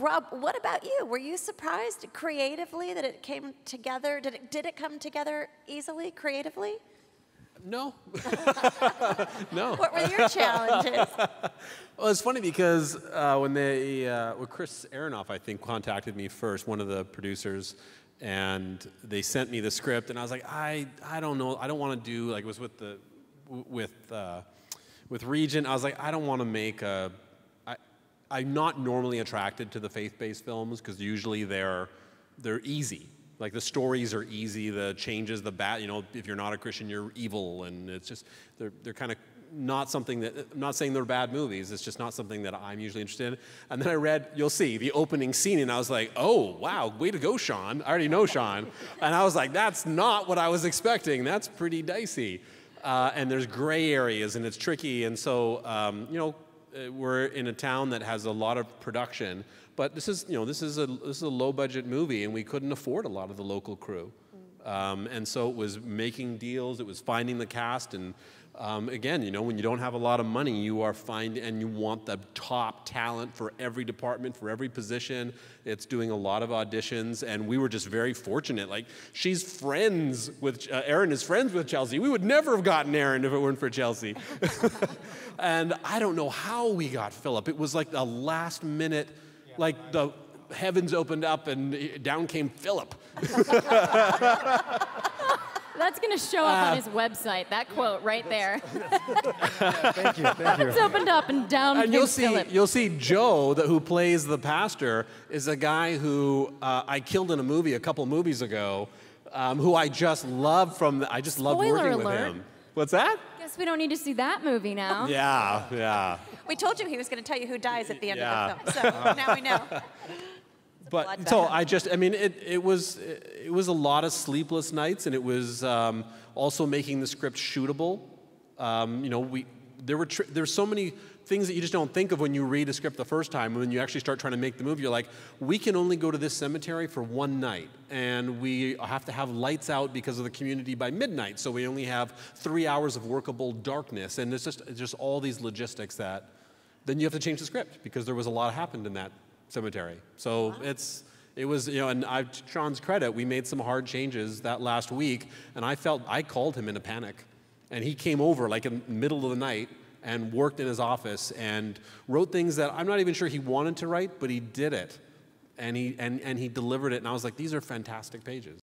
Rob, what about you? Were you surprised creatively that it came together? Did it come together easily, creatively? No. No. What were your challenges? Well, it's funny because when Chris Aronoff, I think, contacted me first, one of the producers, and they sent me the script, and I was like, I don't know, I don't want to do, like, it was with Regent, I was like, I don't want to make a, I'm not normally attracted to the faith-based films because usually they're easy. Like the stories are easy, the changes, the bad, you know, if you're not a Christian, you're evil, and it's just, they're kind of not something that, I'm not saying they're bad movies, it's just not something that I'm usually interested in. And then I read, you'll see, the opening scene, and I was like, oh, wow, way to go, Sean. I already know Sean. And I was like, that's not what I was expecting. That's pretty dicey. And there's gray areas, and it's tricky, and so, you know, we're in a town that has a lot of production, but this is, you know, this is a low-budget movie, and we couldn't afford a lot of the local crew. And so it was making deals, it was finding the cast, and again, you know, when you don't have a lot of money, you are finding, and you want the top talent for every department, for every position. It's doing a lot of auditions, and we were just very fortunate. Like, she's friends with, Aaron is friends with Chelsea. We would never have gotten Aaron if it weren't for Chelsea. And I don't know how we got Philip. It was like the last minute, like the heavens opened up and down came Philip. That's going to show up on his website, that quote right there. Thank you, thank you. Heavens opened up and down came Philip. You'll see Joe, who plays the pastor, is a guy who I killed in a movie a couple movies ago, who I just love I just love working with him. What's that? Guess we don't need to see that movie now. Yeah, yeah. We told you he was going to tell you who dies at the end of the film, so now we know. But so I mean, it was a lot of sleepless nights, and it was also making the script shootable. You know, there's so many things that you just don't think of when you read a script the first time. When you actually start trying to make the movie, you're like, we can only go to this cemetery for one night, and we have to have lights out because of the community by midnight, so we only have 3 hours of workable darkness, and it's just all these logistics that then you have to change the script because there was a lot happened in that cemetery. So it was, you know, and to Sean's credit, we made some hard changes that last week, and I called him in a panic, and he came over like in the middle of the night and worked in his office and wrote things that I'm not even sure he wanted to write, but he did it, and he delivered it, and I was like, these are fantastic pages.